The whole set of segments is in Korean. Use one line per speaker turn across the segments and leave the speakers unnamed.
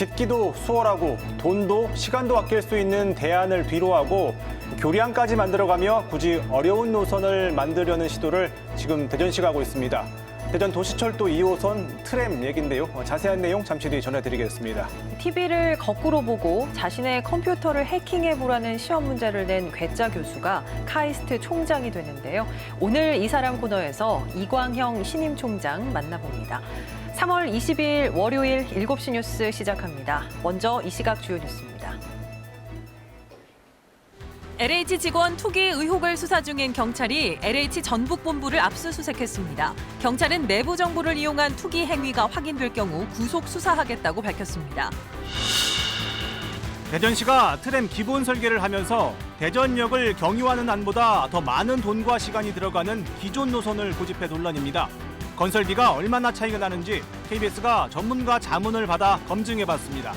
짓기도 수월하고 돈도 시간도 아낄 수 있는 대안을 뒤로하고 교량까지 만들어가며 굳이 어려운 노선을 만들려는 시도를 지금 대전시가 하고 있습니다. 대전 도시철도 2호선 트램 얘긴데요. 자세한 내용 잠시 뒤에 전해드리겠습니다.
TV를 거꾸로 보고 자신의 컴퓨터를 해킹해보라는 시험 문제를 낸 괴짜 교수가 카이스트 총장이 되는데요. 오늘 이 사람 코너에서 이광형 신임 총장 만나봅니다. 3월 22일 월요일 7시 뉴스 시작합니다. 먼저 이 시각 주요 뉴스입니다. LH 직원 투기 의혹을 수사 중인 경찰이 LH 전북본부를 압수수색했습니다. 경찰은 내부 정보를 이용한 투기 행위가 확인될 경우 구속 수사하겠다고 밝혔습니다.
대전시가 트램 기본 설계를 하면서 대전역을 경유하는 안보다 더 많은 돈과 시간이 들어가는 기존 노선을 고집해 논란입니다. 건설비가 얼마나 차이가 나는지 KBS가 전문가 자문을 받아 검증해봤습니다.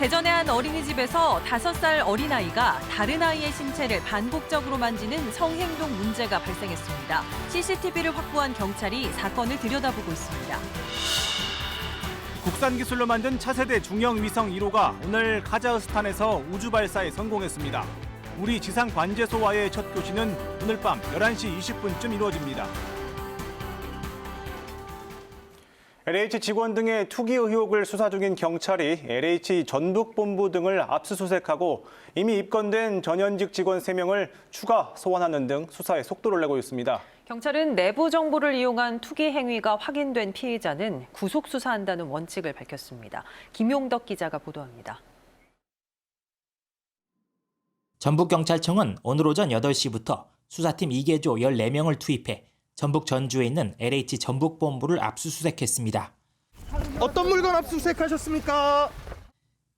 대전의 한 어린이집에서 5살 어린아이가 다른 아이의 신체를 반복적으로 만지는 성행동 문제가 발생했습니다. CCTV를 확보한 경찰이 사건을 들여다보고 있습니다.
국산 기술로 만든 차세대 중형 위성 1호가 오늘 카자흐스탄에서 우주 발사에 성공했습니다. 우리 지상 관제소와의 첫 교시는 오늘 밤 11시 20분쯤 이루어집니다. LH 직원 등의 투기 의혹을 수사 중인 경찰이 LH 전북본부 등을 압수수색하고 이미 입건된 전현직 직원 3명을 추가 소환하는 등 수사에 속도를 내고 있습니다.
경찰은 내부 정보를 이용한 투기 행위가 확인된 피의자는 구속 수사한다는 원칙을 밝혔습니다. 김용덕 기자가 보도합니다.
전북경찰청은 오늘 오전 8시부터 수사팀 2개조 14명을 투입해 전북 전주에 있는 LH 전북본부를 압수수색했습니다.
어떤 물건 압수수색하셨습니까?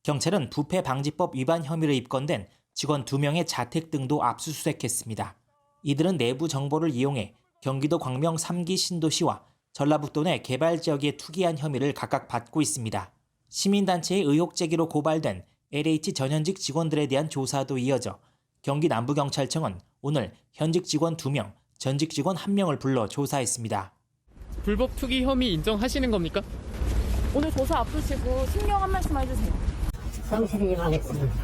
경찰은 부패방지법 위반 혐의로 입건된 직원 2명의 자택 등도 압수수색했습니다. 이들은 내부 정보를 이용해 경기도 광명 3기 신도시와 전라북도 내 개발 지역에 투기한 혐의를 각각 받고 있습니다. 시민단체의 의혹 제기로 고발된 LH 전현직 직원들에 대한 조사도 이어져 경기 남부경찰청은 오늘 현직 직원 2명, 전직 직원 1명을 불러 조사했습니다.
불법 투기 혐의 인정하시는 겁니까?
오늘 조사 앞두시고 신경 한 말씀 해주세요.
성실히 하겠습니다.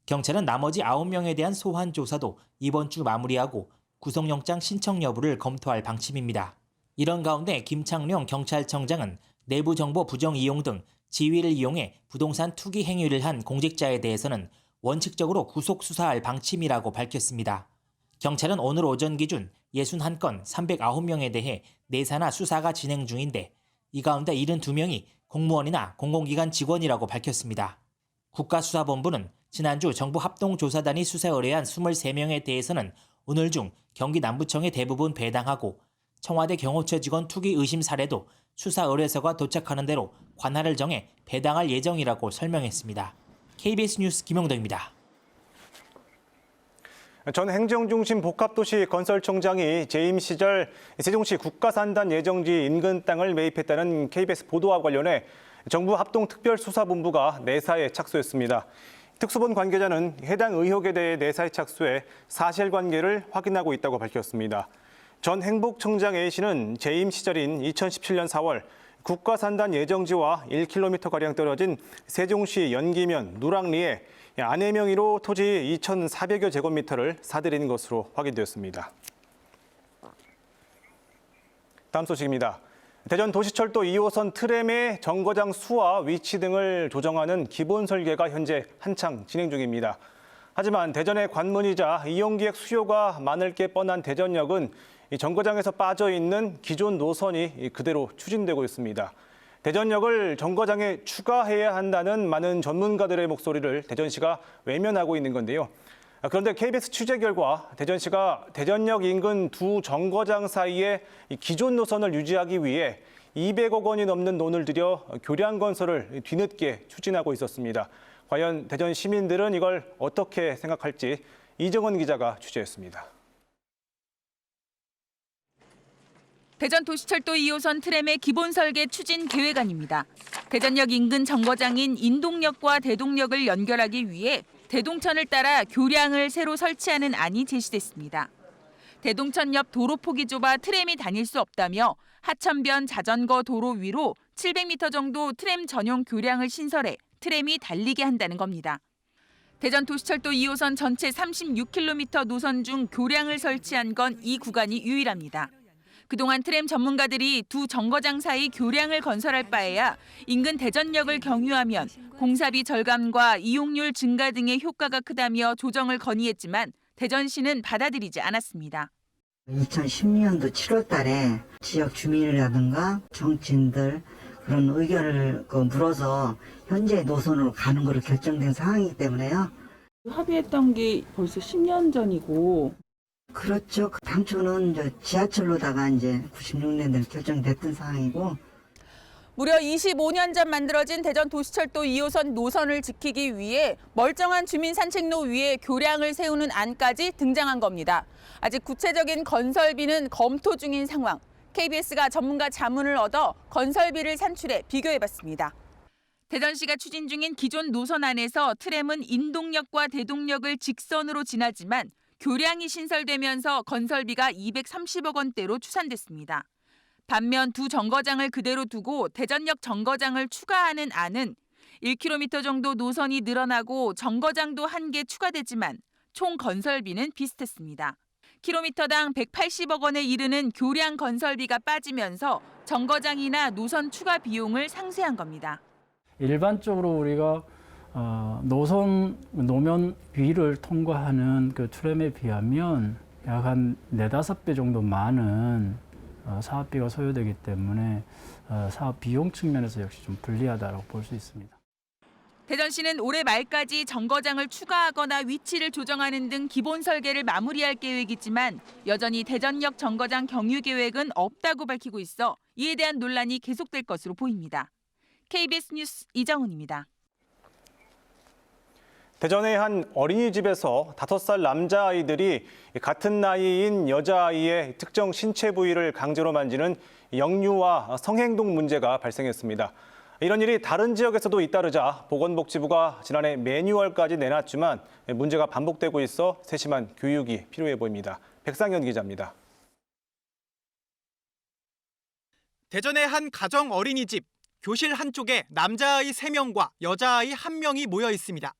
경찰은 나머지 9명에 대한 소환 조사도 이번 주 마무리하고 구속영장 신청 여부를 검토할 방침입니다. 이런 가운데 김창룡 경찰청장은 내부 정보 부정 이용 등 지위를 이용해 부동산 투기 행위를 한 공직자에 대해서는 원칙적으로 구속 수사할 방침이라고 밝혔습니다. 경찰은 오늘 오전 기준 61건 309명에 대해 내사나 수사가 진행 중인데 이 가운데 72명이 공무원이나 공공기관 직원이라고 밝혔습니다. 국가수사본부는 지난주 정부 합동조사단이 수사 의뢰한 23명에 대해서는 오늘 중 경기 남부청에 대부분 배당하고 청와대 경호처 직원 투기 의심 사례도 수사 의뢰서가 도착하는 대로 관할을 정해 배당할 예정이라고 설명했습니다. KBS 뉴스 김용덕입니다.
전 행정중심 복합도시 건설청장이 재임 시절 세종시 국가산단 예정지 인근 땅을 매입했다는 KBS 보도와 관련해 정부 합동특별수사본부가 내사에 착수했습니다. 특수본 관계자는 해당 의혹에 대해 내사에 착수해 사실관계를 확인하고 있다고 밝혔습니다. 전 행복청장 A씨는 재임 시절인 2017년 4월 국가산단 예정지와 1km가량 떨어진 세종시 연기면 누락리에 아내 명의로 토지 2,400여 제곱미터를 사들인 것으로 확인되었습니다. 다음 소식입니다. 대전 도시철도 2호선 트램의 정거장 수와 위치 등을 조정하는 기본 설계가 현재 한창 진행 중입니다. 하지만 대전의 관문이자 이용기획 수요가 많을 게 뻔한 대전역은 이 정거장에서 빠져 있는 기존 노선이 그대로 추진되고 있습니다. 대전역을 정거장에 추가해야 한다는 많은 전문가들의 목소리를 대전시가 외면하고 있는 건데요. 그런데 KBS 취재 결과 대전시가 대전역 인근 두 정거장 사이에 기존 노선을 유지하기 위해 200억 원이 넘는 돈을 들여 교량 건설을 뒤늦게 추진하고 있었습니다. 과연 대전 시민들은 이걸 어떻게 생각할지 이정은 기자가 취재했습니다.
대전 도시철도 2호선 트램의 기본 설계 추진 계획안입니다. 대전역 인근 정거장인 인동역과 대동역을 연결하기 위해 대동천을 따라 교량을 새로 설치하는 안이 제시됐습니다. 대동천 옆 도로 폭이 좁아 트램이 다닐 수 없다며 하천변 자전거 도로 위로 700m 정도 트램 전용 교량을 신설해 트램이 달리게 한다는 겁니다. 대전 도시철도 2호선 전체 36km 노선 중 교량을 설치한 건 이 구간이 유일합니다. 그동안 트램 전문가들이 두 정거장 사이 교량을 건설할 바에야 인근 대전역을 경유하면 공사비 절감과 이용률 증가 등의 효과가 크다며 조정을 건의했지만 대전시는 받아들이지 않았습니다.
2016년도 7월 달에 지역 주민이라든가 정치인들 그런 의견을 물어서 현재 노선으로 가는 거로 결정된 상황이기 때문에요.
합의했던 게 벌써 10년 전이고.
그렇죠. 당초는 지하철로다가 이제 96년도에 결정됐던 상황이고.
무려 25년 전 만들어진 대전 도시철도 2호선 노선을 지키기 위해 멀쩡한 주민 산책로 위에 교량을 세우는 안까지 등장한 겁니다. 아직 구체적인 건설비는 검토 중인 상황. KBS가 전문가 자문을 얻어 건설비를 산출해 비교해봤습니다. 대전시가 추진 중인 기존 노선 안에서 트램은 인동역과 대동역을 직선으로 지나지만 교량이 신설되면서 건설비가 230억 원대로 추산됐습니다. 반면 두 정거장을 그대로 두고 대전역 정거장을 추가하는 안은 1km 정도 노선이 늘어나고 정거장도 1개 추가되지만 총 건설비는 비슷했습니다. 킬로미터당 180억 원에 이르는 교량 건설비가 빠지면서 정거장이나 노선 추가 비용을 상쇄한 겁니다.
일반적으로 우리가 노면 위를 통과하는 그 트램에 비하면 약 한 4-5배 정도 많은 사업비가 소요되기 때문에 사업 비용 측면에서 역시 좀 불리하다고 볼 수 있습니다.
대전시는 올해 말까지 정거장을 추가하거나 위치를 조정하는 등 기본 설계를 마무리할 계획이지만 여전히 대전역 정거장 경유 계획은 없다고 밝히고 있어 이에 대한 논란이 계속될 것으로 보입니다. KBS 뉴스 이정훈입니다.
대전의 한 어린이집에서 5살 남자아이들이 같은 나이인 여자아이의 특정 신체 부위를 강제로 만지는 영유아 성행동 문제가 발생했습니다. 이런 일이 다른 지역에서도 잇따르자 보건복지부가 지난해 매뉴얼까지 내놨지만 문제가 반복되고 있어 세심한 교육이 필요해 보입니다. 백상현 기자입니다.
대전의 한 가정 어린이집, 교실 한쪽에 남자아이 3명과 여자아이 1명이 모여 있습니다.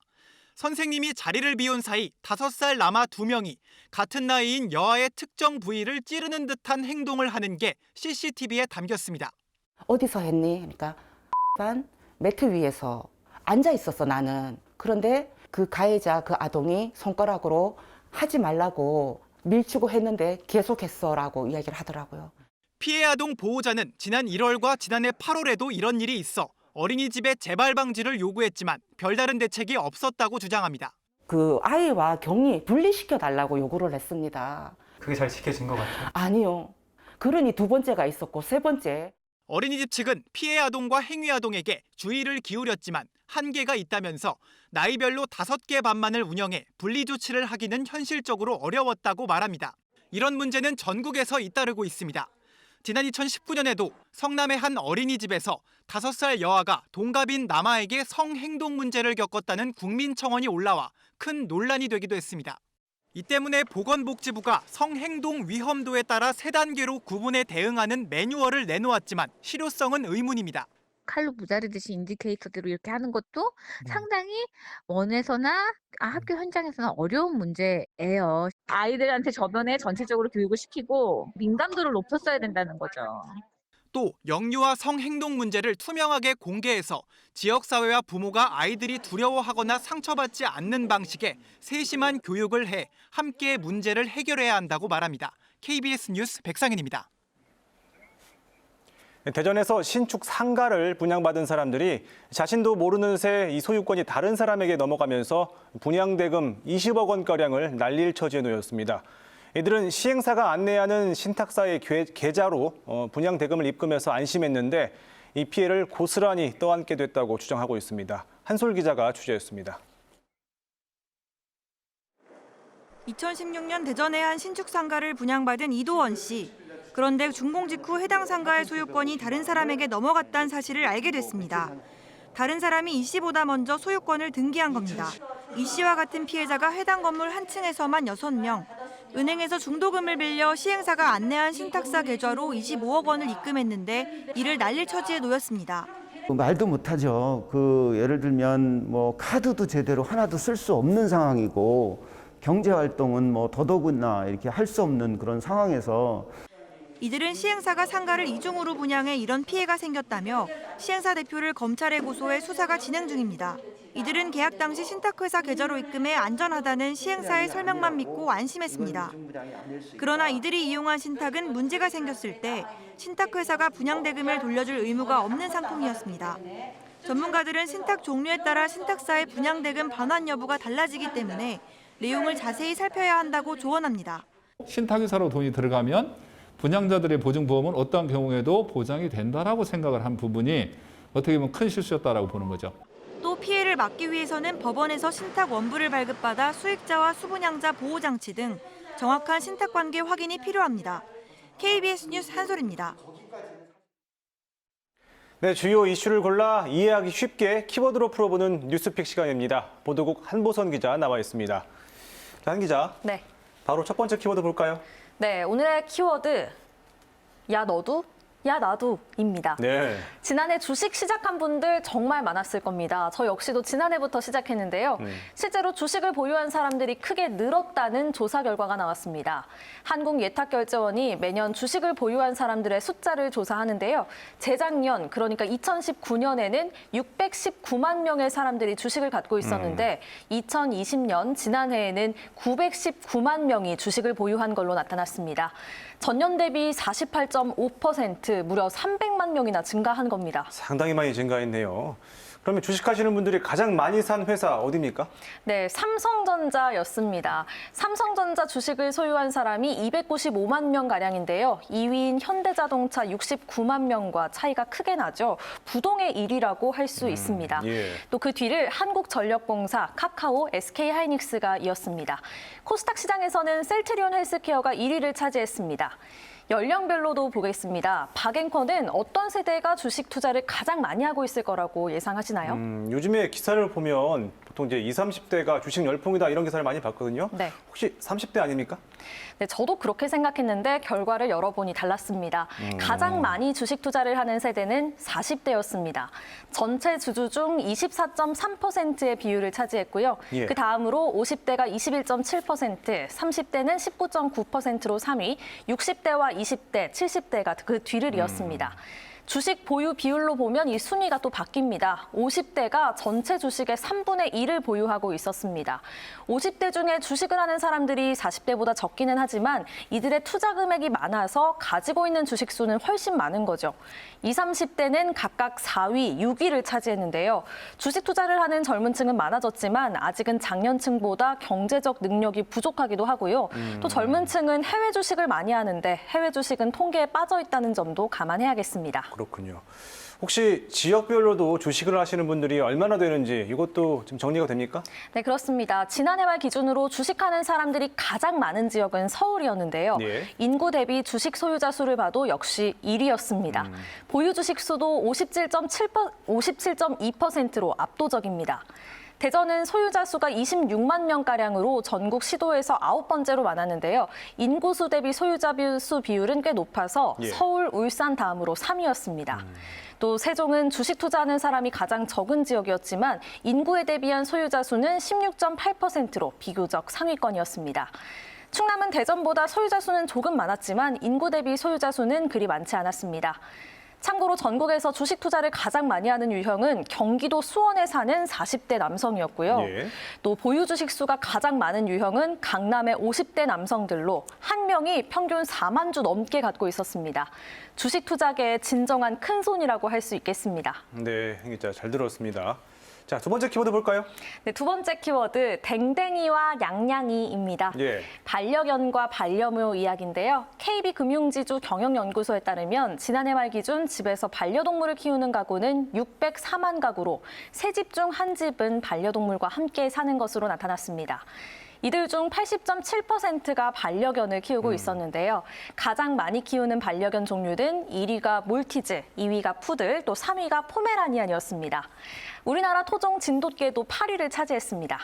선생님이 자리를 비운 사이 5살 남아 2명이 같은 나이인 여아의 특정 부위를 찌르는 듯한 행동을 하는 게 CCTV에 담겼습니다.
어디서 했니? 그러니까 반 매트 위에서 앉아 있었어 나는. 그런데 그 가해자 그 아동이 손가락으로 하지 말라고 밀치고 했는데 계속했어라고 이야기를 하더라고요.
피해 아동 보호자는 지난 1월과 지난해 8월에도 이런 일이 있어 어린이집의 재발 방지를 요구했지만 별다른 대책이 없었다고 주장합니다.
그 아이와 격리 분리시켜 달라고 요구를 했습니다.
그게 잘 지켜진 것 같아요?
아니요. 그러니 2번째가 있었고 3번째.
어린이집 측은 피해 아동과 행위 아동에게 주의를 기울였지만 한계가 있다면서 나이별로 5개 반만을 운영해 분리 조치를 하기는 현실적으로 어려웠다고 말합니다. 이런 문제는 전국에서 잇따르고 있습니다. 지난 2019년에도 성남의 한 어린이집에서 5살 여아가 동갑인 남아에게 성행동 문제를 겪었다는 국민청원이 올라와 큰 논란이 되기도 했습니다. 이 때문에 보건복지부가 성행동 위험도에 따라 3단계로 구분해 대응하는 매뉴얼을 내놓았지만 실효성은 의문입니다.
칼로 무자르듯이 인디케이터대로 이렇게 하는 것도 상당히 원에서나 학교 현장에서는 어려운 문제예요. 아이들한테 저번에 전체적으로 교육을 시키고 민감도를 높였어야 된다는 거죠.
또 영유아 성행동 문제를 투명하게 공개해서 지역사회와 부모가 아이들이 두려워하거나 상처받지 않는 방식의 세심한 교육을 해 함께 문제를 해결해야 한다고 말합니다. KBS 뉴스 백상현입니다.
대전에서 신축 상가를 분양받은 사람들이 자신도 모르는 새 이 소유권이 다른 사람에게 넘어가면서 분양대금 20억 원가량을 날릴 처지에 놓였습니다. 이들은 시행사가 안내하는 신탁사의 계좌로 분양대금을 입금해서 안심했는데 이 피해를 고스란히 떠안게 됐다고 주장하고 있습니다. 한솔 기자가 취재했습니다.
2016년 대전의 한 신축 상가를 분양받은 이도원 씨. 그런데 준공 직후 해당 상가의 소유권이 다른 사람에게 넘어갔다는 사실을 알게 됐습니다. 다른 사람이 이 씨보다 먼저 소유권을 등기한 겁니다. 이 씨와 같은 피해자가 해당 건물 한 층에서만 6명, 은행에서 중도금을 빌려 시행사가 안내한 신탁사 계좌로 25억 원을 입금했는데 이를 날릴 처지에 놓였습니다.
말도 못하죠. 예를 들면 카드도 제대로 하나도 쓸 수 없는 상황이고 경제 활동은 더더군나 이렇게 할 수 없는 그런 상황에서
이들은 시행사가 상가를 이중으로 분양해 이런 피해가 생겼다며 시행사 대표를 검찰에 고소해 수사가 진행 중입니다. 이들은 계약 당시 신탁회사 계좌로 입금해 안전하다는 시행사의 설명만 믿고 안심했습니다. 그러나 이들이 이용한 신탁은 문제가 생겼을 때 신탁회사가 분양대금을 돌려줄 의무가 없는 상품이었습니다. 전문가들은 신탁 종류에 따라 신탁사의 분양대금 반환 여부가 달라지기 때문에 내용을 자세히 살펴야 한다고 조언합니다.
신탁회사로 돈이 들어가면 분양자들의 보증보험은 어떠한 경우에도 보장이 된다라고 생각을 한 부분이 어떻게 보면 큰 실수였다라고 보는 거죠.
또 피해를 막기 위해서는 법원에서 신탁 원부를 발급받아 수익자와 수분양자 보호장치 등 정확한 신탁 관계 확인이 필요합니다. KBS 뉴스 한솔입니다.
네, 주요 이슈를 골라 이해하기 쉽게 키워드로 풀어보는 뉴스픽 시간입니다. 보도국 한보선 기자 나와 있습니다. 한 기자,
네.
바로 첫 번째 키워드 볼까요?
네, 오늘의 키워드 야 너도? 야 나도입니다.
네.
지난해 주식 시작한 분들 정말 많았을 겁니다. 저 역시도 지난해부터 시작했는데요. 실제로 주식을 보유한 사람들이 크게 늘었다는 조사 결과가 나왔습니다. 한국예탁결제원이 매년 주식을 보유한 사람들의 숫자를 조사하는데요. 재작년, 그러니까 2019년에는 619만 명의 사람들이 주식을 갖고 있었는데 2020년 지난해에는 919만 명이 주식을 보유한 걸로 나타났습니다. 전년 대비 48.5%, 무려 300만 명이나 증가한 겁니다.
상당히 많이 증가했네요. 그러면 주식하시는 분들이 가장 많이 산 회사 어디입니까?
네, 삼성전자였습니다. 삼성전자 주식을 소유한 사람이 295만 명가량인데요. 2위인 현대자동차 69만 명과 차이가 크게 나죠. 부동의 1위라고 할 수 있습니다.
예.
또 그 뒤를 한국전력공사, 카카오, SK하이닉스가 이었습니다. 코스닥 시장에서는 셀트리온 헬스케어가 1위를 차지했습니다. 연령별로도 보겠습니다. 박앵커는 어떤 세대가 주식 투자를 가장 많이 하고 있을 거라고 예상하시나요?
요즘에 기사를 보면 보통 이제 20, 30대가 주식 열풍이다 이런 기사를 많이 봤거든요.
네.
혹시 30대 아닙니까?
네, 저도 그렇게 생각했는데 결과를 열어보니 달랐습니다. 가장 많이 주식 투자를 하는 세대는 40대였습니다. 전체 주주 중 24.3%의 비율을 차지했고요.
예.
그 다음으로 50대가 21.7%, 30대는 19.9%로 3위, 60대와 20대, 70대가 그 뒤를 이었습니다. 주식 보유 비율로 보면 이 순위가 또 바뀝니다. 50대가 전체 주식의 3분의 1을 보유하고 있었습니다. 50대 중에 주식을 하는 사람들이 40대보다 적기는 하지만 이들의 투자 금액이 많아서 가지고 있는 주식 수는 훨씬 많은 거죠. 20, 30대는 각각 4위, 6위를 차지했는데요. 주식 투자를 하는 젊은 층은 많아졌지만 아직은 장년층보다 경제적 능력이 부족하기도 하고요. 또 젊은 층은 해외 주식을 많이 하는데 해외 주식은 통계에 빠져 있다는 점도 감안해야겠습니다.
그렇군요. 혹시 지역별로도 주식을 하시는 분들이 얼마나 되는지 이것도 좀 정리가 됩니까?
네, 그렇습니다. 지난해 말 기준으로 주식하는 사람들이 가장 많은 지역은 서울이었는데요.
예.
인구 대비 주식 소유자 수를 봐도 역시 1위였습니다. 보유 주식 수도 57.2%로 압도적입니다. 대전은 소유자 수가 26만 명가량으로 전국 시도에서 9번째로 많았는데요. 인구수 대비 소유자 수 비율은 꽤 높아서
예.
서울, 울산 다음으로 3위였습니다. 또 세종은 주식 투자하는 사람이 가장 적은 지역이었지만 인구에 대비한 소유자 수는 16.8%로 비교적 상위권이었습니다. 충남은 대전보다 소유자 수는 조금 많았지만 인구 대비 소유자 수는 그리 많지 않았습니다. 참고로 전국에서 주식 투자를 가장 많이 하는 유형은 경기도 수원에 사는 40대 남성이었고요.
예.
또 보유 주식 수가 가장 많은 유형은 강남의 50대 남성들로 한 명이 평균 4만 주 넘게 갖고 있었습니다. 주식 투자계의 진정한 큰손이라고 할 수 있겠습니다.
네, 기자 잘 들었습니다. 자, 두 번째 키워드 볼까요?
네, 두 번째 키워드 댕댕이와 양양이입니다.
예.
반려견과 반려묘 이야기인데요. KB금융지주 경영연구소에 따르면 지난해 말 기준 집에서 반려동물을 키우는 가구는 604만 가구로 세 집 중 한 집은 반려동물과 함께 사는 것으로 나타났습니다. 이들 중 80.7%가 반려견을 키우고 있었는데요. 가장 많이 키우는 반려견 종류는 1위가 몰티즈, 2위가 푸들, 또 3위가 포메라니안이었습니다. 우리나라 토종 진돗개도 8위를 차지했습니다.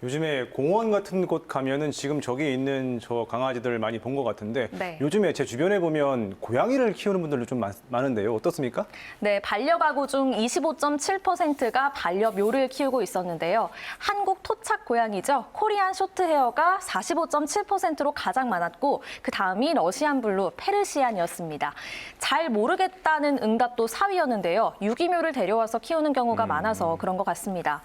요즘에 공원 같은 곳 가면은 지금 저기 있는 저 강아지들 많이 본 것 같은데
네.
요즘에 제 주변에 보면 고양이를 키우는 분들도 좀 많은데요. 어떻습니까?
네, 반려가구 중 25.7%가 반려묘를 키우고 있었는데요. 한국 토착 고양이죠. 코리안 쇼트헤어가 45.7%로 가장 많았고 그 다음이 러시안 블루, 페르시안이었습니다. 잘 모르겠다는 응답도 4위였는데요. 유기묘를 데려와서 키우는 경우가 많아서 그런 것 같습니다.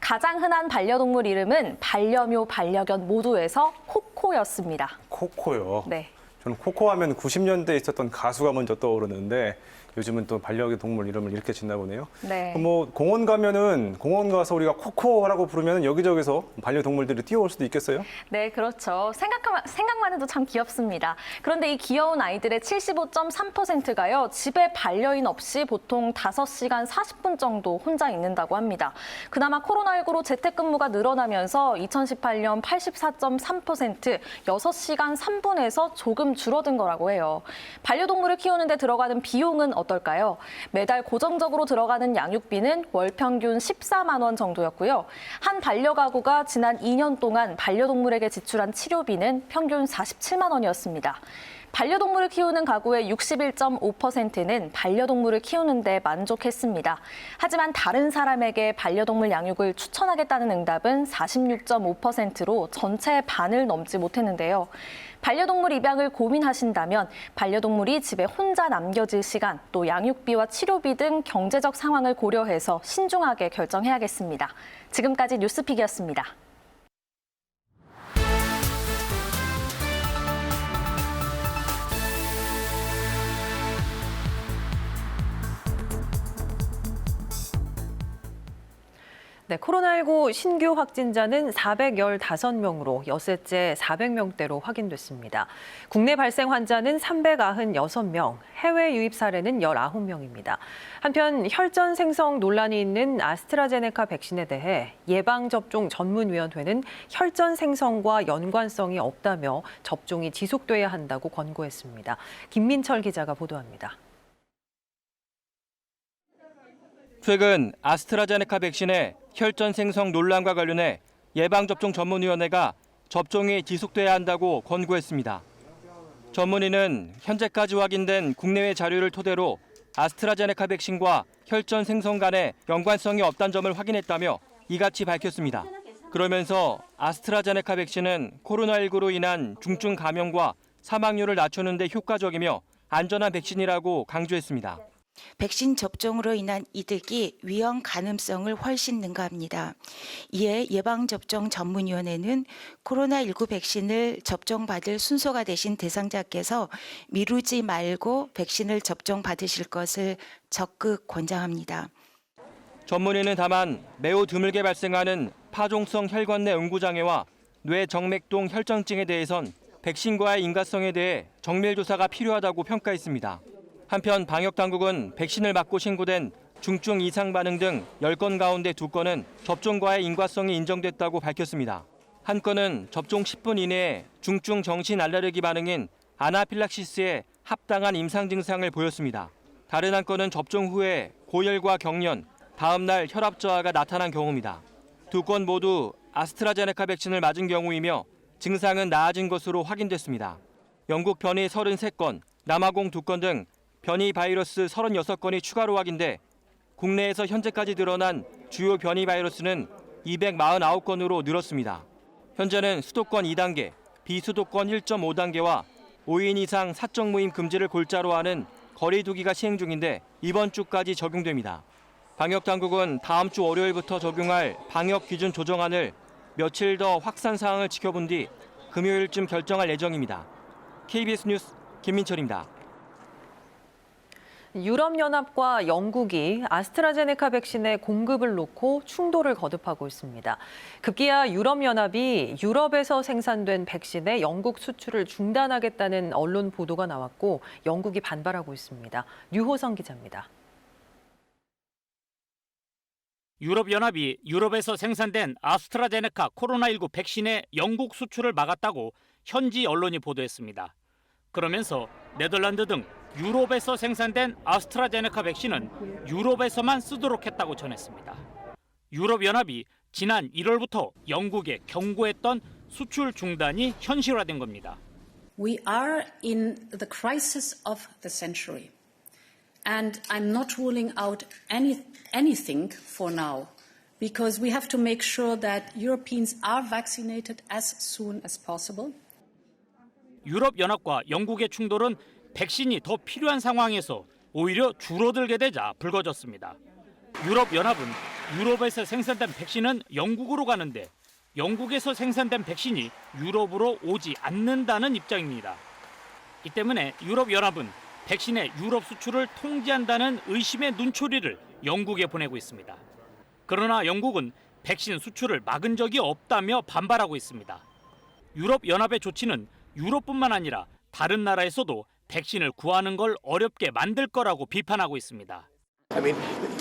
가장 흔한 반려동물 이름은 반려묘, 반려견 모두에서 코코였습니다.
코코요.
네.
저는 코코 하면 90년대에 있었던 가수가 먼저 떠오르는데 요즘은 또 반려동물 이름을 이렇게 짓나 보네요.
네.
그럼 뭐 공원 가서 우리가 코코라고 부르면 여기저기서 반려동물들이 뛰어올 수도 있겠어요?
네, 그렇죠. 생각만 해도 참 귀엽습니다. 그런데 이 귀여운 아이들의 75.3%가요. 집에 반려인 없이 보통 5시간 40분 정도 혼자 있는다고 합니다. 그나마 코로나19로 재택근무가 늘어나면서 2018년 84.3%, 6시간 3분에서 조금 줄어든 거라고 해요. 반려동물을 키우는 데 들어가는 비용은 어떨까요? 매달 고정적으로 들어가는 양육비는 월 평균 14만 원 정도였고요. 한 반려가구가 지난 2년 동안 반려동물에게 지출한 치료비는 평균 47만 원이었습니다. 반려동물을 키우는 가구의 61.5%는 반려동물을 키우는데 만족했습니다. 하지만 다른 사람에게 반려동물 양육을 추천하겠다는 응답은 46.5%로 전체의 반을 넘지 못했는데요. 반려동물 입양을 고민하신다면 반려동물이 집에 혼자 남겨질 시간, 또 양육비와 치료비 등 경제적 상황을 고려해서 신중하게 결정해야겠습니다. 지금까지 뉴스픽이었습니다.
네, 코로나19 신규 확진자는 415명으로 엿새째 400명대로 확인됐습니다. 국내 발생 환자는 396명, 해외 유입 사례는 19명입니다. 한편 혈전 생성 논란이 있는 아스트라제네카 백신에 대해 예방접종전문위원회는 혈전 생성과 연관성이 없다며 접종이 지속돼야 한다고 권고했습니다. 김민철 기자가 보도합니다.
최근 아스트라제네카 백신의 혈전 생성 논란과 관련해 예방접종 전문위원회가 접종이 지속돼야 한다고 권고했습니다. 전문위는 현재까지 확인된 국내외 자료를 토대로 아스트라제네카 백신과 혈전 생성 간의 연관성이 없다는 점을 확인했다며 이같이 밝혔습니다. 그러면서 아스트라제네카 백신은 코로나19로 인한 중증 감염과 사망률을 낮추는 데 효과적이며 안전한 백신이라고 강조했습니다.
백신 접종으로 인한 이득이 위험 가능성을 훨씬 능가합니다. 이에 예방접종 전문위원회는 코로나19 백신을 접종받을 순서가 되신 대상자께서 미루지 말고 백신을 접종받으실 것을 적극 권장합니다.
전문의는 다만 매우 드물게 발생하는 파종성 혈관 내 응고장애와 뇌정맥동 혈전증에 대해선 백신과의 인과성에 대해 정밀 조사가 필요하다고 평가했습니다. 한편 방역당국은 백신을 맞고 신고된 중증 이상 반응 등 10건 가운데 2건은 접종과의 인과성이 인정됐다고 밝혔습니다. 한 건은 접종 10분 이내에 중증 정신 알레르기 반응인 아나필락시스에 합당한 임상 증상을 보였습니다. 다른 한 건은 접종 후에 고열과 경련, 다음 날 혈압 저하가 나타난 경우입니다. 2건 모두 아스트라제네카 백신을 맞은 경우이며 증상은 나아진 것으로 확인됐습니다. 영국 변이 33건, 남아공 2건 등 변이 바이러스 36건이 추가로 확인돼 국내에서 현재까지 드러난 주요 변이 바이러스는 249건으로 늘었습니다. 현재는 수도권 2단계, 비수도권 1.5단계와 5인 이상 사적 모임 금지를 골자로 하는 거리 두기가 시행 중인데 이번 주까지 적용됩니다. 방역당국은 다음 주 월요일부터 적용할 방역 기준 조정안을 며칠 더 확산 사항을 지켜본 뒤 금요일쯤 결정할 예정입니다. KBS 뉴스 김민철입니다.
유럽연합과 영국이 아스트라제네카 백신의 공급을 놓고 충돌을 거듭하고 있습니다. 급기야 유럽연합이 유럽에서 생산된 백신의 영국 수출을 중단하겠다는 언론 보도가 나왔고 영국이 반발하고 있습니다. 류호성 기자입니다.
유럽연합이 유럽에서 생산된 아스트라제네카 코로나19 백신의 영국 수출을 막았다고 현지 언론이 보도했습니다. 그러면서 네덜란드 등 유럽에서 생산된 아스트라제네카 백신은 유럽에서만 쓰도록 했다고 전했습니다. 유럽연합이 지난 1월부터 영국에 경고했던 수출 중단이 현실화된 겁니다.
We are in the crisis of the century. And I'm not ruling out anything for now, because we have to make sure that Europeans are vaccinated as soon as possible.
유럽연합과 영국의 충돌은 백신이 더 필요한 상황에서 오히려 줄어들게 되자 불거졌습니다. 유럽연합은 유럽에서 생산된 백신은 영국으로 가는데 영국에서 생산된 백신이 유럽으로 오지 않는다는 입장입니다. 이 때문에 유럽연합은 백신의 유럽 수출을 통제한다는 의심의 눈초리를 영국에 보내고 있습니다. 그러나 영국은 백신 수출을 막은 적이 없다며 반발하고 있습니다. 유럽연합의 조치는 유럽뿐만 아니라 다른 나라에서도 백신을 구하는 걸 어렵게 만들 거라고 비판하고 있습니다.
I mean,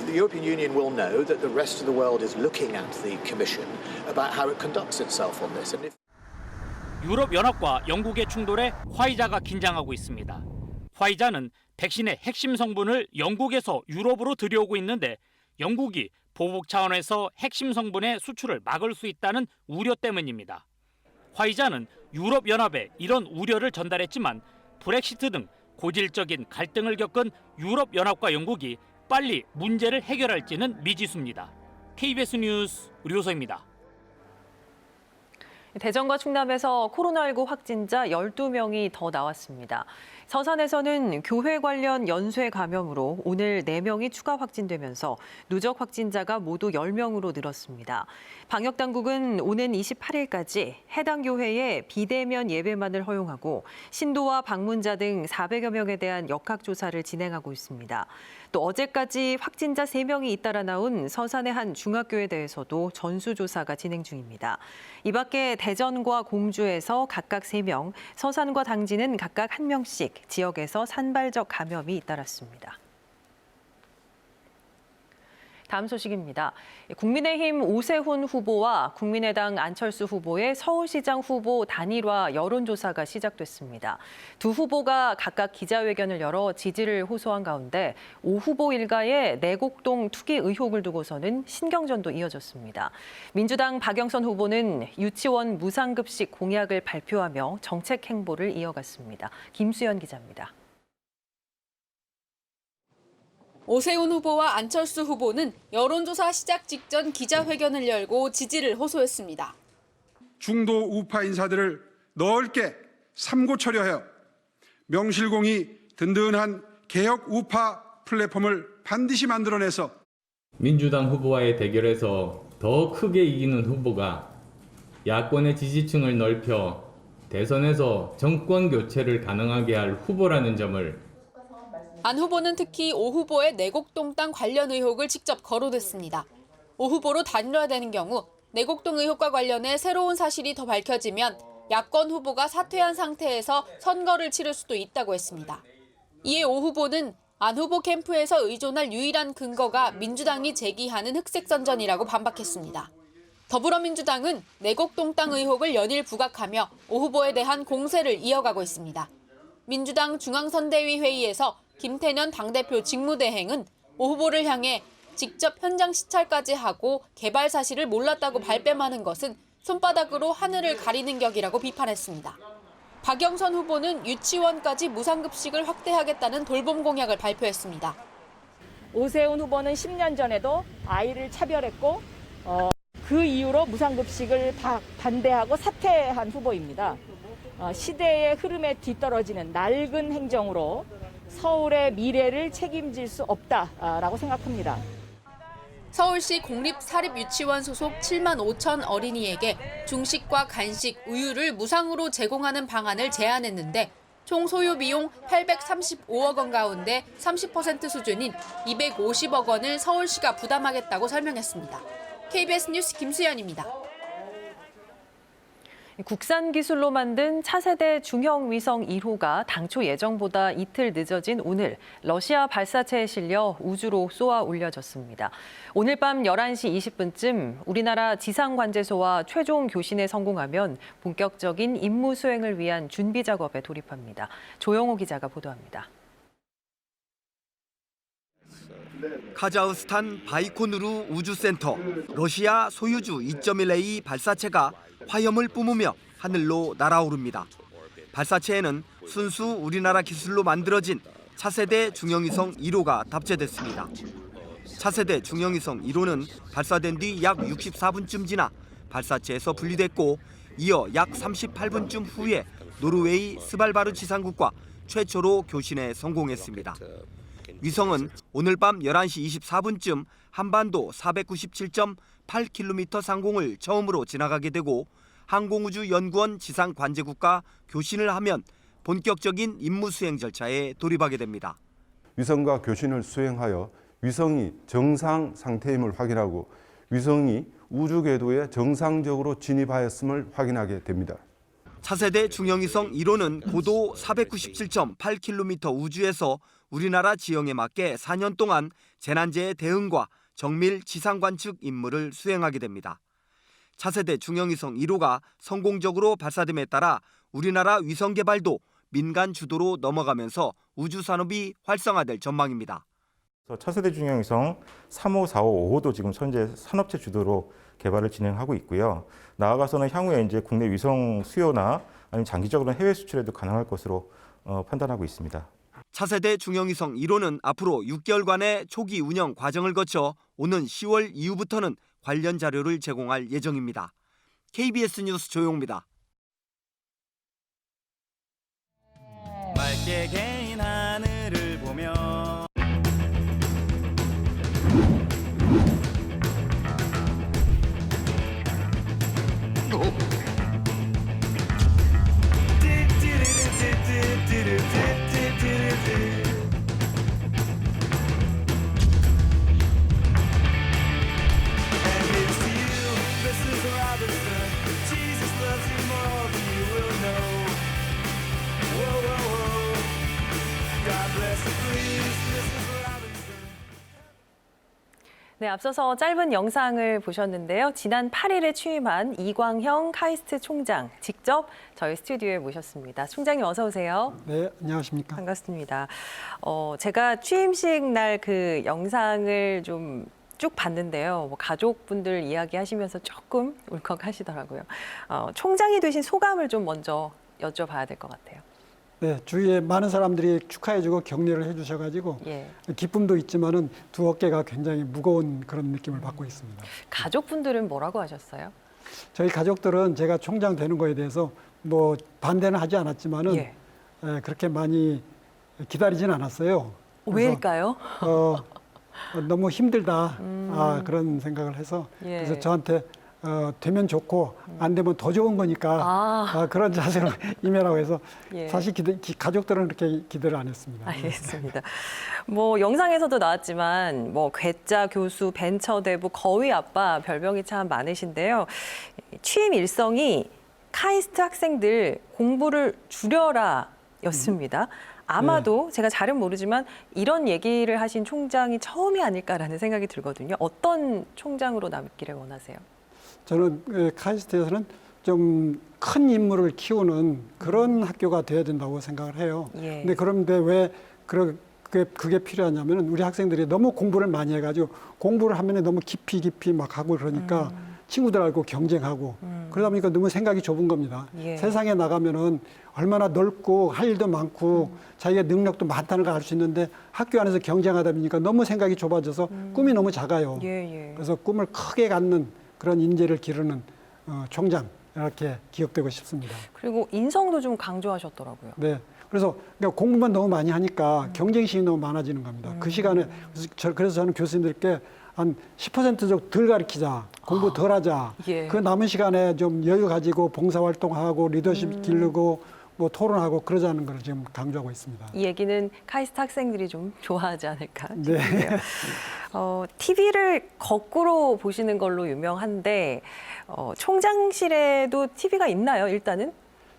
the European Union will know that the rest of the world is looking at the Commission about how it conducts itself on this.
유럽연합과 영국의 충돌에 화이자가 긴장하고 있습니다. 화이자는 백신의 핵심 성분을 영국에서 유럽으로 들여오고 있는데 영국이 보복 차원에서 핵심 성분의 수출을 막을 수 있다는 우려 때문입니다. 화이자는 유럽연합에 이런 우려를 전달했지만 브렉시트 등 고질적인 갈등을 겪은 유럽연합과 영국이 빨리 문제를 해결할지는 미지수입니다. KBS 뉴스 류호서입니다.
대전과 충남에서 코로나19 확진자 12명이 더 나왔습니다. 서산에서는 교회 관련 연쇄 감염으로 오늘 4명이 추가 확진되면서 누적 확진자가 모두 10명으로 늘었습니다. 방역당국은 오는 28일까지 해당 교회에 비대면 예배만을 허용하고 신도와 방문자 등 400여 명에 대한 역학조사를 진행하고 있습니다. 또 어제까지 확진자 3명이 잇따라 나온 서산의 한 중학교에 대해서도 전수조사가 진행 중입니다. 이 밖에 대전과 공주에서 각각 3명, 서산과 당진은 각각 1명씩 지역에서 산발적 감염이 잇따랐습니다. 다음 소식입니다. 국민의힘 오세훈 후보와 국민의당 안철수 후보의 서울시장 후보 단일화 여론조사가 시작됐습니다. 두 후보가 각각 기자회견을 열어 지지를 호소한 가운데 오 후보 일가의 내곡동 투기 의혹을 두고서는 신경전도 이어졌습니다. 민주당 박영선 후보는 유치원 무상급식 공약을 발표하며 정책 행보를 이어갔습니다. 김수연 기자입니다.
오세훈 후보와 안철수 후보는 여론조사 시작 직전 기자회견을 열고 지지를 호소했습니다.
중도 우파 인사들을 넓게 삼고 처리하여 명실공히 든든한 개혁 우파 플랫폼을 반드시 만들어내서
민주당 후보와의 대결에서 더 크게 이기는 후보가 야권의 지지층을 넓혀 대선에서 정권 교체를 가능하게 할 후보라는 점을
안 후보는 특히 오 후보의 내곡동 땅 관련 의혹을 직접 거론했습니다. 오 후보로 단일화되는 경우 내곡동 의혹과 관련해 새로운 사실이 더 밝혀지면 야권 후보가 사퇴한 상태에서 선거를 치를 수도 있다고 했습니다. 이에 오 후보는 안 후보 캠프에서 의존할 유일한 근거가 민주당이 제기하는 흑색선전이라고 반박했습니다. 더불어민주당은 내곡동 땅 의혹을 연일 부각하며 오 후보에 대한 공세를 이어가고 있습니다. 민주당 중앙선대위 회의에서 김태년 당대표 직무대행은 오 후보를 향해 직접 현장 시찰까지 하고 개발 사실을 몰랐다고 발뺌하는 것은 손바닥으로 하늘을 가리는 격이라고 비판했습니다. 박영선 후보는 유치원까지 무상급식을 확대하겠다는 돌봄 공약을 발표했습니다.
오세훈 후보는 10년 전에도 아이를 차별했고 그 이유로 무상급식을 반대하고 사퇴한 후보입니다. 시대의 흐름에 뒤떨어지는 낡은 행정으로 서울의 미래를 책임질 수 없다라고 생각합니다.
서울시 공립사립유치원 소속 7만 5천 어린이에게 중식과 간식, 우유를 무상으로 제공하는 방안을 제안했는데 총 소요 비용 835억 원 가운데 30% 수준인 250억 원을 서울시가 부담하겠다고 설명했습니다. KBS 뉴스 김수연입니다.
국산 기술로 만든 차세대 중형 위성 1호가 당초 예정보다 이틀 늦어진 오늘 러시아 발사체에 실려 우주로 쏘아 올려졌습니다. 오늘 밤 11시 20분쯤 우리나라 지상관제소와 최종 교신에 성공하면 본격적인 임무 수행을 위한 준비 작업에 돌입합니다. 조영호 기자가 보도합니다.
카자흐스탄 바이코누르 우주센터 러시아 소유주 2.1A 발사체가 화염을 뿜으며 하늘로 날아오릅니다. 발사체에는 순수 우리나라 기술로 만들어진 차세대 중형위성 1호가 답재됐습니다. 차세대 중형위성 1호는 발사된 뒤 약 64분쯤 지나 발사체에서 분리됐고 이어 약 38분쯤 후에 노르웨이 스발바르 지상국과 최초로 교신에 성공했습니다. 위성은 오늘 밤 11시 24분쯤 한반도 497.8km 상공을 처음으로 지나가게 되고 항공우주연구원 지상관제국과 교신을 하면 본격적인 임무 수행 절차에 돌입하게 됩니다.
위성과 교신을 수행하여 위성이 정상 상태임을 확인하고 위성이 우주 궤도에 정상적으로 진입하였음을 확인하게 됩니다.
차세대 중형위성 1호는 고도 497.8km 우주에서 우리나라 지형에 맞게 4년 동안 재난재해 대응과 정밀 지상 관측 임무를 수행하게 됩니다. 차세대 중형위성 1호가 성공적으로 발사됨에 따라 우리나라 위성 개발도 민간 주도로 넘어가면서 우주 산업이 활성화될 전망입니다.
차세대 중형위성 3호, 4호, 5호도 지금 현재 산업체 주도로 개발을 진행하고 있고요. 나아가서는 향후에 이제 국내 위성 수요나 아니면 장기적으로는 해외 수출에도 가능할 것으로 판단하고 있습니다.
차세대 중형위성 1호는 앞으로 6개월간의 초기 운영 과정을 거쳐 오는 10월 이후부터는 관련 자료를 제공할 예정입니다. KBS 뉴스 조용입니다.
맑게 개인 하늘을 보며
네, 앞서서 짧은 영상을 보셨는데요. 지난 8일에 취임한 이광형 카이스트 총장 직접 저희 스튜디오에 모셨습니다. 총장님 어서 오세요.
네, 안녕하십니까.
반갑습니다. 제가 취임식 날 그 영상을 좀 쭉 봤는데요. 뭐 가족분들 이야기하시면서 조금 울컥하시더라고요. 총장이 되신 소감을 좀 먼저 여쭤봐야 될 것 같아요.
네, 주위에 많은 사람들이 축하해주고 격려를 해주셔가지고
예.
기쁨도 있지만은 두 어깨가 굉장히 무거운 그런 느낌을 받고 있습니다.
가족분들은 뭐라고 하셨어요?
저희 가족들은 제가 총장 되는 거에 대해서 뭐 반대는 하지 않았지만은
예.
그렇게 많이 기다리진 않았어요.
왜일까요?
너무 힘들다 그런 생각을 해서
예.
그래서 저한테 되면 좋고 안 되면 더 좋은 거니까 그런 자세로 임해라고 해서
예.
사실 가족들은 그렇게 기대를 안 했습니다.
알겠습니다. 뭐 영상에서도 나왔지만 뭐 괴짜 교수, 벤처대부, 거위 아빠 별명이 참 많으신데요. 취임 일성이 카이스트 학생들 공부를 줄여라였습니다. 아마도 제가 잘은 모르지만 이런 얘기를 하신 총장이 처음이 아닐까라는 생각이 들거든요. 어떤 총장으로 남기를 원하세요?
저는 카이스트에서는 좀 큰 인물을 키우는 그런 학교가 돼야 된다고 생각을 해요.
예.
근데 그런데 왜 그게 필요하냐면 우리 학생들이 너무 공부를 많이 해가지고 공부를 하면 너무 깊이 막 하고 그러니까 친구들하고 경쟁하고 그러다 보니까 너무 생각이 좁은 겁니다.
예.
세상에 나가면은 얼마나 넓고 할 일도 많고 자기의 능력도 많다는 걸 알 수 있는데 학교 안에서 경쟁하다 보니까 너무 생각이 좁아져서 꿈이 너무 작아요.
예.
그래서 꿈을 크게 갖는 그런 인재를 기르는 총장 이렇게 기억되고 싶습니다.
그리고 인성도 좀 강조하셨더라고요.
네. 그래서 그러니까 공부만 너무 많이 하니까 경쟁심이 너무 많아지는 겁니다. 그 시간에 그래서 저는 교수님들께 한 10% 정도 덜 가르치자, 공부 덜 하자.
예.
그 남은 시간에 좀 여유 가지고 봉사활동하고 리더십 기르고 뭐 토론하고 그러자는 걸 지금 강조하고 있습니다.
이 얘기는 카이스트 학생들이 좀 좋아하지 않을까
네.
싶은데요. TV를 거꾸로 보시는 걸로 유명한데 총장실에도 TV가 있나요? 일단은?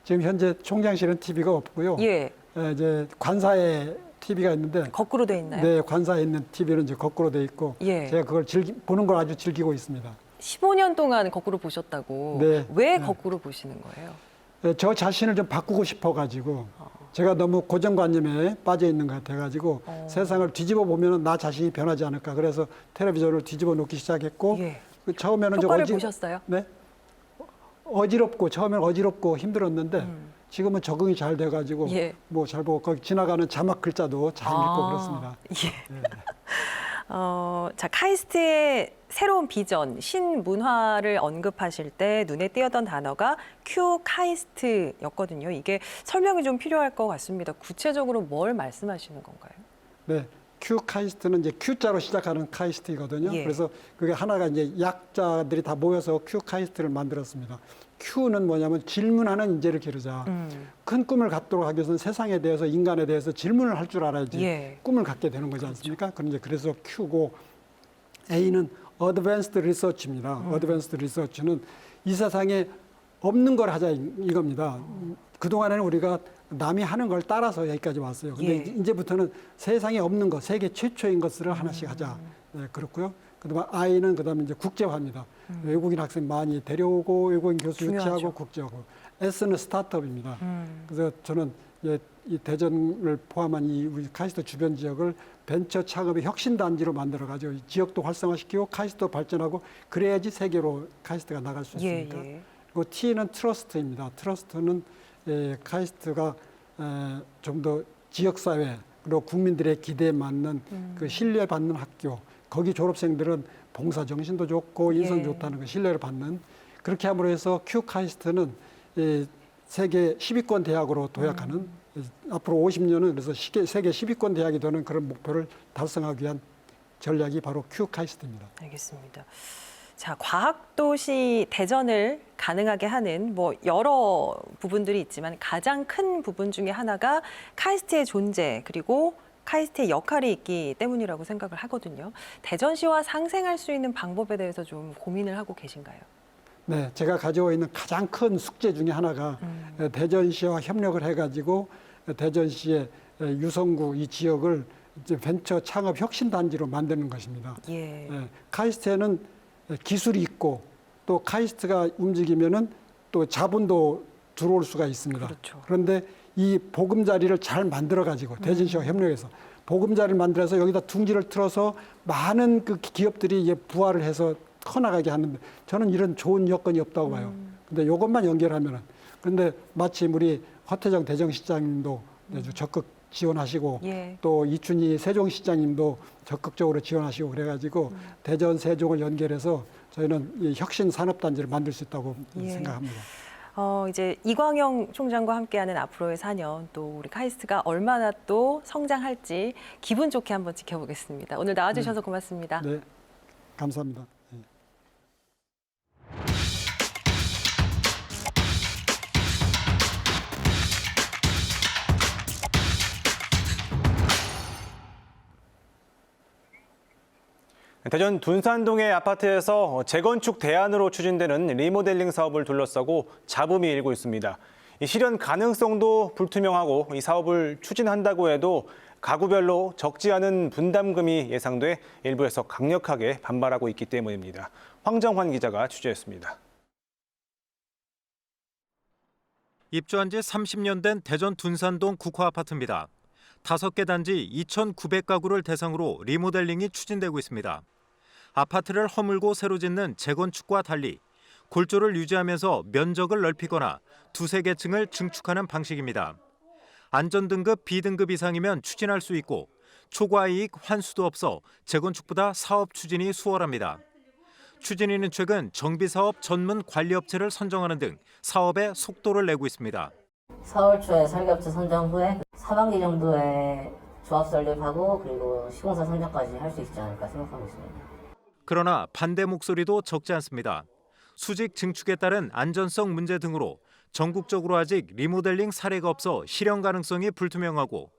지금 현재 총장실은 TV가 없고요.
예.
이제 관사에 TV가 있는데
거꾸로 돼 있나요?
네, 관사에 있는 TV는 이제 거꾸로 돼 있고
예.
제가 그걸 보는 걸 아주 즐기고 있습니다.
15년 동안 거꾸로 보셨다고.
네.
왜
네.
거꾸로 보시는 거예요?
저 자신을 좀 바꾸고 싶어가지고 제가 너무 고정관념에 빠져 있는 것 같아가지고 세상을 뒤집어 보면 나 자신이 변하지 않을까. 그래서 텔레비전을 뒤집어 놓기 시작했고 그 처음에는
효과를 보셨어요?
네. 어지럽고 처음에는 어지럽고 힘들었는데 지금은 적응이 잘 돼가지고 뭐 잘 보고 거기 지나가는 자막 글자도 잘 읽고 그렇습니다.
자, 카이스트의 새로운 비전, 신문화를 언급하실 때 눈에 띄었던 단어가 큐 카이스트였거든요. 이게 설명이 좀 필요할 것 같습니다. 구체적으로 뭘 말씀하시는 건가요?
네. 큐 카이스트는 이제 Q자로 시작하는 카이스트이거든요. 그래서 그게 하나가 이제 약자들이 다 모여서 큐 카이스트를 만들었습니다. Q는 뭐냐면 질문하는 인재를 기르자. 큰 꿈을 갖도록 하기 위해서는 세상에 대해서, 인간에 대해서 질문을 할 줄 알아야지 꿈을 갖게 되는 거지 않습니까? 그래서 Q고, A는 Advanced Research입니다. Advanced Research는 이 세상에 없는 걸 하자 이겁니다. 그동안에는 우리가 남이 하는 걸 따라서 여기까지 왔어요. 근데 이제부터는 세상에 없는 것, 세계 최초인 것을 하나씩 하자. 그렇고요. 그다음에 I는 그다음에 이제 국제화입니다. 외국인 학생 많이 데려오고 외국인 교수 유치하고 국제화고. S는 스타트업입니다. 그래서 저는 이 대전을 포함한 이 우리 카이스트 주변 지역을 벤처 창업의 혁신단지로 만들어가지고 지역도 활성화시키고 카이스트도 발전하고 그래야지 세계로 카이스트가 나갈 수 있으니까. 그리고 T는 트러스트입니다. 트러스트는 카이스트가 좀 더 지역사회 그리고 국민들의 기대에 맞는 그 신뢰받는 학교, 거기 졸업생들은 봉사정신도 좋고 인성 좋다는 거 신뢰를 받는, 그렇게 함으로 해서 큐 카이스트는 세계 10위권 대학으로 도약하는 앞으로 50년은 그래서 세계 10위권 대학이 되는 그런 목표를 달성하기 위한 전략이 바로 큐 카이스트입니다.
알겠습니다. 자, 과학도시 대전을 가능하게 하는 뭐 여러 부분들이 있지만 가장 큰 부분 중에 하나가 카이스트의 존재 그리고 카이스트의 역할이 있기 때문이라고 생각을 하거든요. 대전시와 상생할 수 있는 방법에 대해서 좀 고민을 하고 계신가요?
네, 제가 가지고 있는 가장 큰 숙제 중에 하나가 대전시와 협력을 해가지고 대전시의 유성구 이 지역을 이제 벤처 창업 혁신단지로 만드는 것입니다. 카이스트에는 기술이 있고 또 카이스트가 움직이면은 또 자본도 들어올 수가 있습니다. 그런데 이 보금자리를 잘 만들어 가지고 대전시와 협력해서 보금자리를 만들어서 여기다 둥지를 틀어서 많은 그 기업들이 이제 부활을 해서 커나가게 하는데 저는 이런 좋은 여건이 없다고 봐요. 근데 이것만 연결하면은, 근데 마침 우리 허태정 대전시장님도 아주 적극 지원하시고 또 이춘희 세종시장님도 적극적으로 지원하시고 그래가지고 대전 세종을 연결해서 저희는 이 혁신 산업단지를 만들 수 있다고 생각합니다.
이제 이광영 총장과 함께하는 앞으로의 4년, 또 우리 카이스트가 얼마나 또 성장할지 기분 좋게 한번 지켜보겠습니다. 오늘 나와주셔서 고맙습니다.
네, 감사합니다.
대전 둔산동의 아파트에서 재건축 대안으로 추진되는 리모델링 사업을 둘러싸고 잡음이 일고 있습니다. 이 실현 가능성도 불투명하고 이 사업을 추진한다고 해도 가구별로 적지 않은 분담금이 예상돼 일부에서 강력하게 반발하고 있기 때문입니다. 황정환 기자가 취재했습니다.
입주한 지 30년 된 대전 둔산동 국화아파트입니다. 5개 단지 2,900가구를 대상으로 리모델링이 추진되고 있습니다. 아파트를 허물고 새로 짓는 재건축과 달리 골조를 유지하면서 면적을 넓히거나 두세 개 층을 증축하는 방식입니다. 안전등급 B등급 이상이면 추진할 수 있고 초과이익 환수도 없어 재건축보다 사업 추진이 수월합니다. 추진위는 최근 정비사업 전문 관리업체를 선정하는 등 사업에 속도를 내고 있습니다.
4월 초에 설계업체 선정 후에 하반기 정도에 조합 설립하고 그리고 시공사 선정까지 할 수 있지 않을까 생각하고 있습니다.
그러나 반대 목소리도 적지 않습니다. 수직 증축에 따른 안전성 문제 등으로 전국적으로 아직 리모델링 사례가 없어 실현 가능성이 불투명하고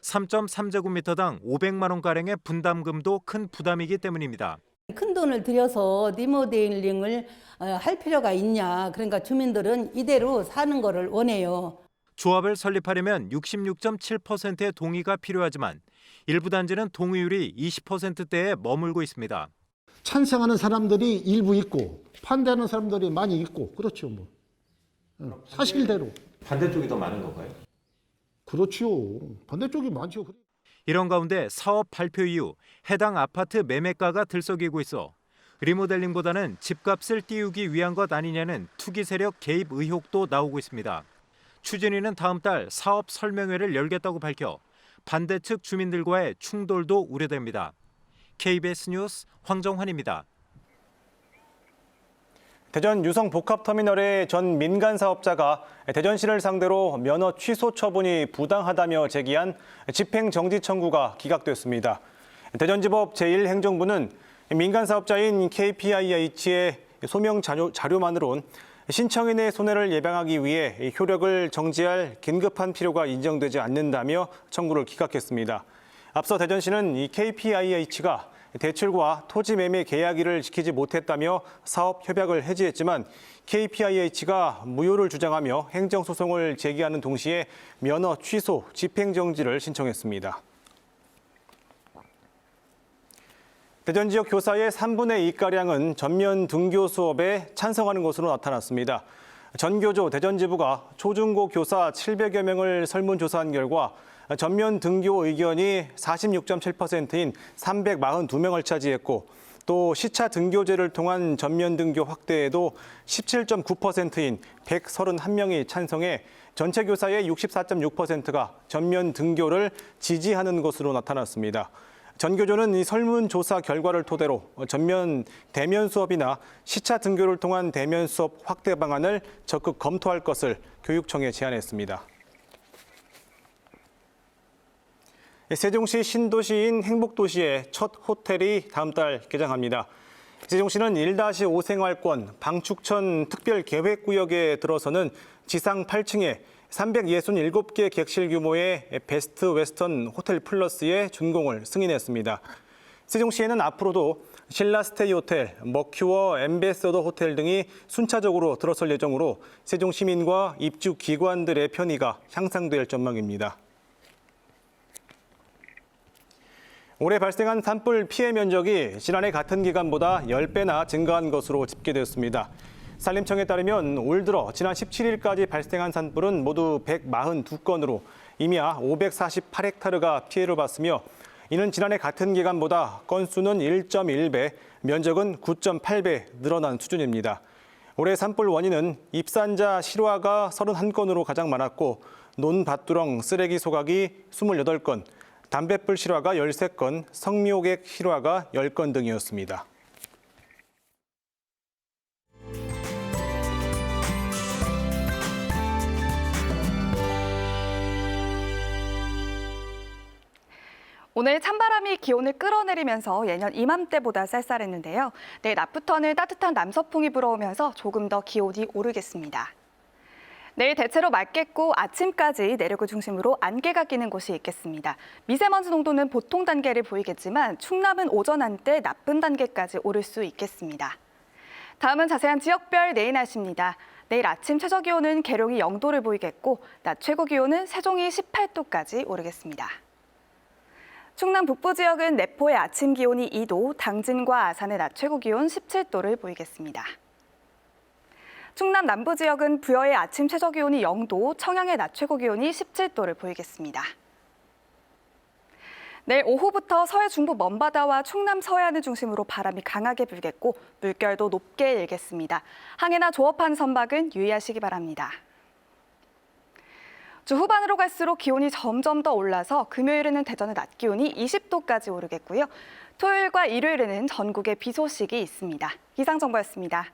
3.3제곱미터당 500만 원가량의 분담금도 큰 부담이기 때문입니다.
큰 돈을 들여서 리모델링을 할 필요가 있냐. 그러니까 주민들은 이대로 사는 거를 원해요.
조합을 설립하려면 66.7%의 동의가 필요하지만 일부 단지는 동의율이 20%대에 머물고 있습니다.
찬성하는 사람들이 일부 있고 반대하는 사람들이 많이 있고 그렇죠. 뭐 사실대로.
반대쪽이 더 많은 건가요?
그렇지요. 반대쪽이 많죠.
이런 가운데 사업 발표 이후 해당 아파트 매매가가 들썩이고 있어 리모델링보다는 집값을 띄우기 위한 것 아니냐는 투기 세력 개입 의혹도 나오고 있습니다. 추진위는 다음 달 사업 설명회를 열겠다고 밝혀 반대 측 주민들과의 충돌도 우려됩니다. KBS 뉴스 황정환입니다.
대전 유성 복합터미널의 전 민간 사업자가 대전시를 상대로 면허 취소 처분이 부당하다며 제기한 집행정지 청구가 기각됐습니다. 대전지법 제1행정부는 민간 사업자인 KPIH의 소명 자료만으론 신청인의 손해를 예방하기 위해 효력을 정지할 긴급한 필요가 인정되지 않는다며 청구를 기각했습니다. 앞서 대전시는 이 KPIH가 대출과 토지 매매 계약일을 지키지 못했다며 사업 협약을 해지했지만 KPIH가 무효를 주장하며 행정소송을 제기하는 동시에 면허 취소, 집행정지를 신청했습니다. 대전 지역 교사의 3분의 2가량은 전면 등교 수업에 찬성하는 것으로 나타났습니다. 전교조 대전지부가 초중고 교사 700여 명을 설문조사한 결과 전면 등교 의견이 46.7%인 342명을 차지했고 또 시차 등교제를 통한 전면 등교 확대에도 17.9%인 131명이 찬성해 전체 교사의 64.6%가 전면 등교를 지지하는 것으로 나타났습니다. 전교조는 이 설문조사 결과를 토대로 전면 대면 수업이나 시차 등교를 통한 대면 수업 확대 방안을 적극 검토할 것을 교육청에 제안했습니다. 세종시 신도시인 행복도시의 첫 호텔이 다음 달 개장합니다. 세종시는 1-5 생활권 방축천 특별계획구역에 들어서는 지상 8층에 367개 객실 규모의 베스트 웨스턴 호텔 플러스의 준공을 승인했습니다. 세종시에는 앞으로도 신라스테이 호텔, 머큐어 엠베서더 호텔 등이 순차적으로 들어설 예정으로 세종 시민과 입주 기관들의 편의가 향상될 전망입니다. 올해 발생한 산불 피해 면적이 지난해 같은 기간보다 10배나 증가한 것으로 집계되었습니다. 산림청에 따르면 올 들어 지난 17일까지 발생한 산불은 모두 142건으로 이미 548헥타르가 피해를 봤으며 이는 지난해 같은 기간보다 건수는 1.1배, 면적은 9.8배 늘어난 수준입니다. 올해 산불 원인은 입산자 실화가 31건으로 가장 많았고 논밭두렁 쓰레기 소각이 28건, 담뱃불 실화가 13건, 성묘객 실화가 10건 등이었습니다.
오늘 찬바람이 기온을 끌어내리면서 예년 이맘때보다 쌀쌀했는데요. 내일 낮부터는 따뜻한 남서풍이 불어오면서 조금 더 기온이 오르겠습니다. 내일 대체로 맑겠고 아침까지 내륙을 중심으로 안개가 끼는 곳이 있겠습니다. 미세먼지 농도는 보통 단계를 보이겠지만 충남은 오전 한때 나쁜 단계까지 오를 수 있겠습니다. 다음은 자세한 지역별 내일 날씨입니다. 내일 아침 최저기온은 계룡이 0도를 보이겠고 낮 최고기온은 세종이 18도까지 오르겠습니다. 충남 북부 지역은 내포의 아침 기온이 2도, 당진과 아산의 낮 최고 기온 17도를 보이겠습니다. 충남 남부 지역은 부여의 아침 최저 기온이 0도, 청양의 낮 최고 기온이 17도를 보이겠습니다. 내일 오후부터 서해 중부 먼바다와 충남 서해안을 중심으로 바람이 강하게 불겠고 물결도 높게 일겠습니다. 항해나 조업하는 선박은 유의하시기 바랍니다. 주 후반으로 갈수록 기온이 점점 더 올라서 금요일에는 대전의 낮 기온이 20도까지 오르겠고요. 토요일과 일요일에는 전국에 비 소식이 있습니다. 이상 정보였습니다.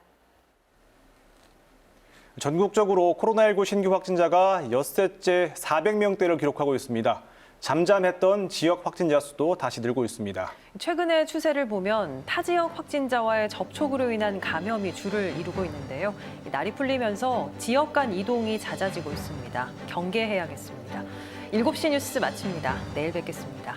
전국적으로 코로나19 신규 확진자가 엿새째 400명대를 기록하고 있습니다. 잠잠했던 지역 확진자 수도 다시 늘고 있습니다.
최근의 추세를 보면 타 지역 확진자와의 접촉으로 인한 감염이 주를 이루고 있는데요. 날이 풀리면서 지역 간 이동이 잦아지고 있습니다. 경계해야겠습니다. 7시 뉴스 마칩니다. 내일 뵙겠습니다.